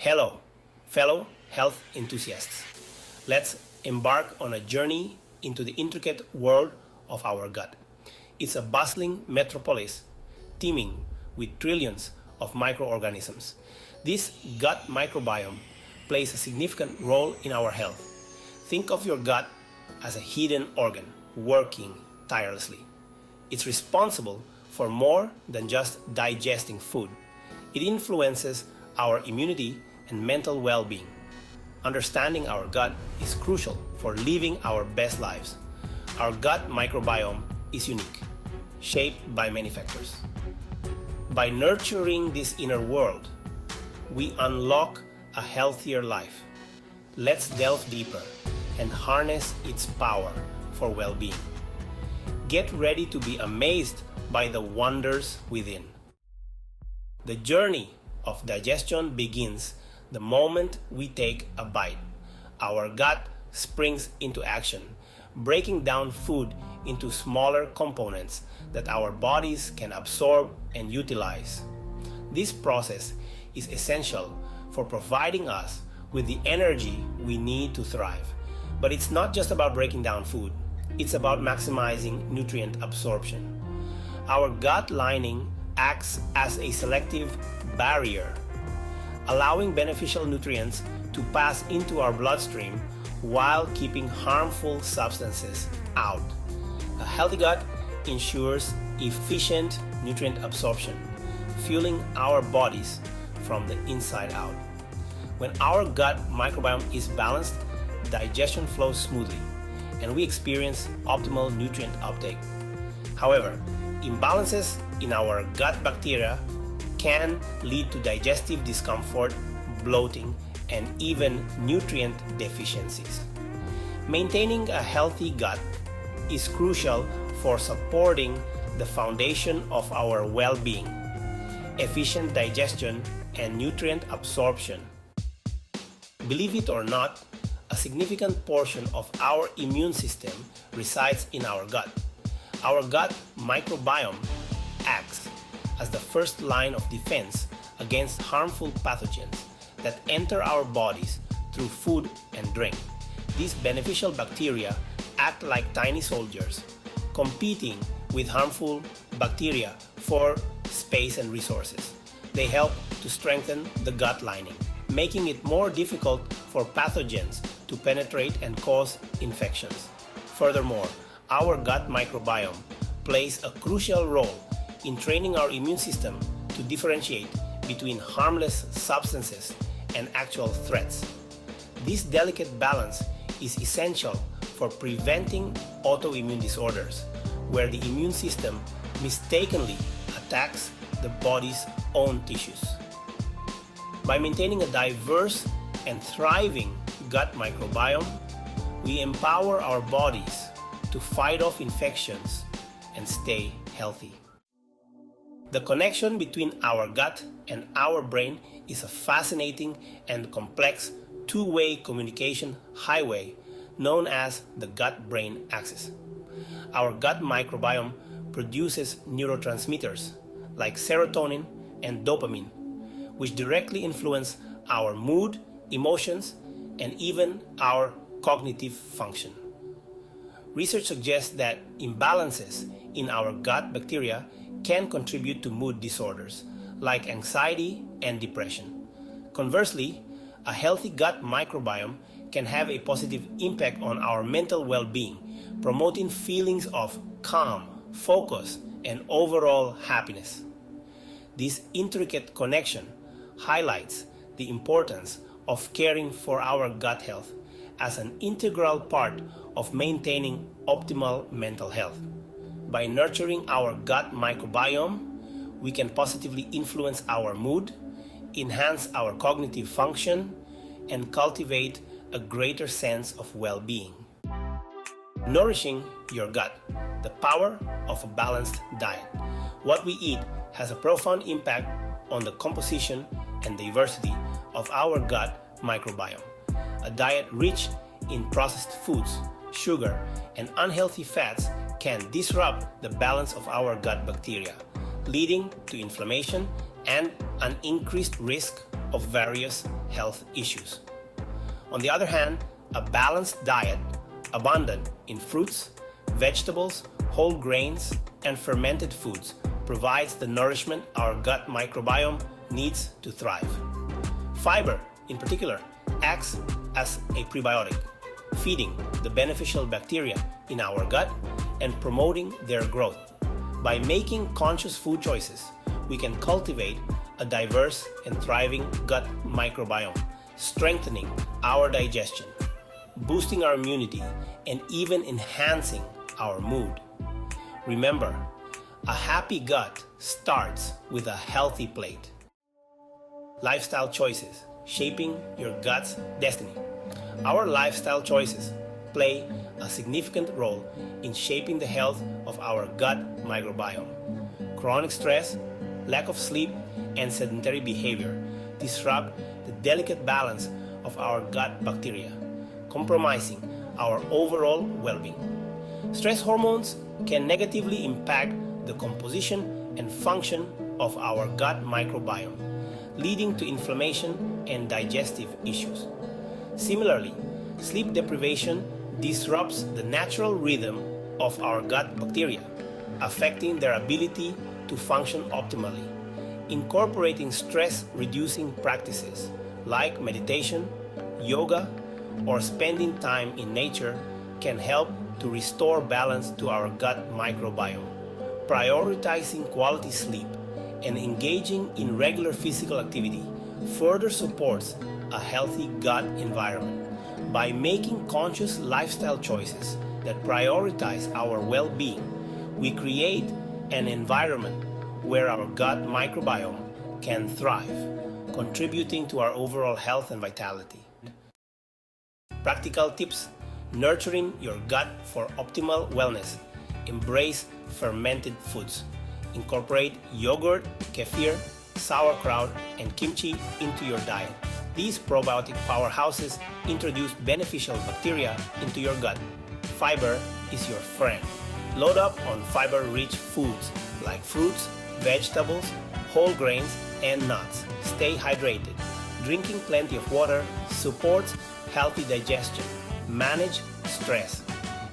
Hello, fellow health enthusiasts. Let's embark on a journey into the intricate world of our gut. It's a bustling metropolis teeming with trillions of microorganisms. This gut microbiome plays a significant role in our health. Think of your gut as a hidden organ working tirelessly. It's responsible for more than just digesting food. It influences our immunity and mental well-being. Understanding our gut is crucial for living our best lives. Our gut microbiome is unique, shaped by many factors. By nurturing this inner world, we unlock a healthier life. Let's delve deeper and harness its power for well-being. Get ready to be amazed by the wonders within. The journey of digestion begins the moment we take a bite. Our gut springs into action, breaking down food into smaller components that our bodies can absorb and utilize. This process is essential for providing us with the energy we need to thrive. But it's not just about breaking down food, it's about maximizing nutrient absorption. Our gut lining acts as a selective barrier, allowing beneficial nutrients to pass into our bloodstream while keeping harmful substances out. A healthy gut ensures efficient nutrient absorption, fueling our bodies from the inside out. When our gut microbiome is balanced, digestion flows smoothly, and we experience optimal nutrient uptake. However, imbalances in our gut bacteria can lead to digestive discomfort, bloating, and even nutrient deficiencies. Maintaining a healthy gut is crucial for supporting the foundation of our well-being, efficient digestion, and nutrient absorption. Believe it or not, a significant portion of our immune system resides in our gut. Our gut microbiome acts as the first line of defense against harmful pathogens that enter our bodies through food and drink. These beneficial bacteria act like tiny soldiers, competing with harmful bacteria for space and resources. They help to strengthen the gut lining, making it more difficult for pathogens to penetrate and cause infections. Furthermore, our gut microbiome plays a crucial role in training our immune system to differentiate between harmless substances and actual threats. This delicate balance is essential for preventing autoimmune disorders, where the immune system mistakenly attacks the body's own tissues. By maintaining a diverse and thriving gut microbiome, we empower our bodies to fight off infections and stay healthy. The connection between our gut and our brain is a fascinating and complex two-way communication highway known as the gut-brain axis. Our gut microbiome produces neurotransmitters like serotonin and dopamine, which directly influence our mood, emotions, and even our cognitive function. Research suggests that imbalances in our gut bacteria can contribute to mood disorders like anxiety and depression. Conversely, a healthy gut microbiome can have a positive impact on our mental well-being, promoting feelings of calm, focus, and overall happiness. This intricate connection highlights the importance of caring for our gut health as an integral part of maintaining optimal mental health. By nurturing our gut microbiome, we can positively influence our mood, enhance our cognitive function, and cultivate a greater sense of well-being. Nourishing your gut, the power of a balanced diet. What we eat has a profound impact on the composition and diversity of our gut microbiome. A diet rich in processed foods, sugar, and unhealthy fats can disrupt the balance of our gut bacteria, leading to inflammation and an increased risk of various health issues. On the other hand, a balanced diet, abundant in fruits, vegetables, whole grains, and fermented foods, provides the nourishment our gut microbiome needs to thrive. Fiber, in particular, acts as a prebiotic, feeding the beneficial bacteria in our gut and promoting their growth. By making conscious food choices, we can cultivate a diverse and thriving gut microbiome, strengthening our digestion, boosting our immunity, and even enhancing our mood. Remember, a happy gut starts with a healthy plate. Lifestyle choices, shaping your gut's destiny. Our lifestyle choices play a significant role in shaping the health of our gut microbiome. Chronic stress, lack of sleep, and sedentary behavior disrupt the delicate balance of our gut bacteria, compromising our overall well-being. Stress hormones can negatively impact the composition and function of our gut microbiome, leading to inflammation and digestive issues. Similarly, sleep deprivation disrupts the natural rhythm of our gut bacteria, affecting their ability to function optimally. Incorporating stress-reducing practices like meditation, yoga, or spending time in nature can help to restore balance to our gut microbiome. Prioritizing quality sleep and engaging in regular physical activity further supports a healthy gut environment. By making conscious lifestyle choices that prioritize our well-being, we create an environment where our gut microbiome can thrive, contributing to our overall health and vitality. Practical tips: nurturing your gut for optimal wellness. Embrace fermented foods. Incorporate yogurt, kefir, sauerkraut, and kimchi into your diet. These probiotic powerhouses introduce beneficial bacteria into your gut. Fiber is your friend. Load up on fiber-rich foods like fruits, vegetables, whole grains, and nuts. Stay hydrated. Drinking plenty of water supports healthy digestion. Manage stress.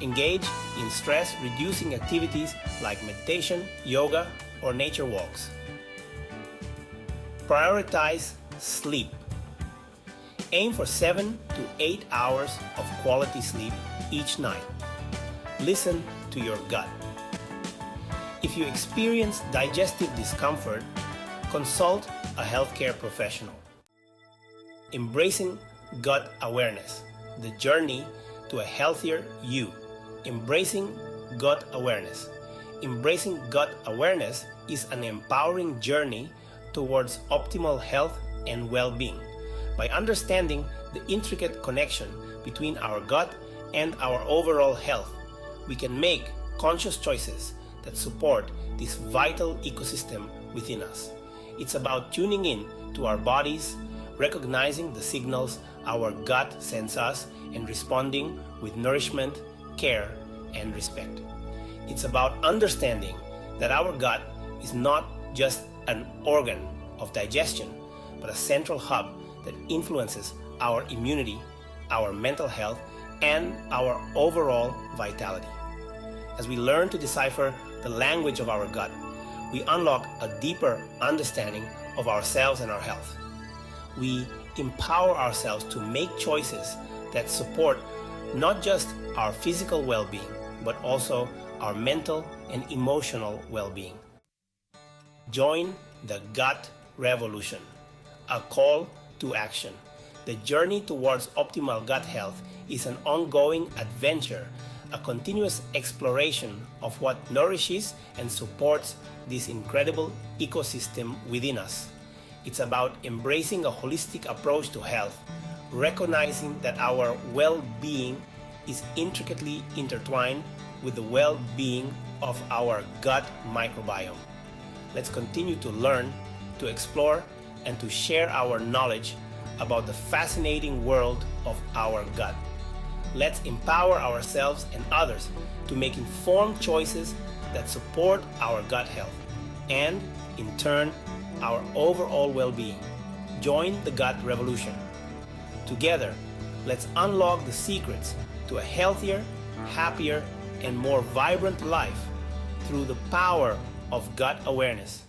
Engage in stress-reducing activities like meditation, yoga, or nature walks. Prioritize sleep. Aim for 7 to 8 hours of quality sleep each night. Listen to your gut. If you experience digestive discomfort, consult a healthcare professional. Embracing gut awareness, the journey to a healthier you. Embracing gut awareness. Embracing gut awareness is an empowering journey towards optimal health and well-being. By understanding the intricate connection between our gut and our overall health, we can make conscious choices that support this vital ecosystem within us. It's about tuning in to our bodies, recognizing the signals our gut sends us, and responding with nourishment, care, and respect. It's about understanding that our gut is not just an organ of digestion, but a central hub that influences our immunity, our mental health, and our overall vitality. As we learn to decipher the language of our gut, we unlock a deeper understanding of ourselves and our health. We empower ourselves to make choices that support not just our physical well-being, but also our mental and emotional well-being. Join the Gut Revolution, a call to action. The journey towards optimal gut health is an ongoing adventure, a continuous exploration of what nourishes and supports this incredible ecosystem within us. It's about embracing a holistic approach to health, recognizing that our well-being is intricately intertwined with the well-being of our gut microbiome. Let's continue to learn, to explore, and to share our knowledge about the fascinating world of our gut. Let's empower ourselves and others to make informed choices that support our gut health and, in turn, our overall well-being. Join the gut revolution. Together, let's unlock the secrets to a healthier, happier, and more vibrant life through the power of gut awareness.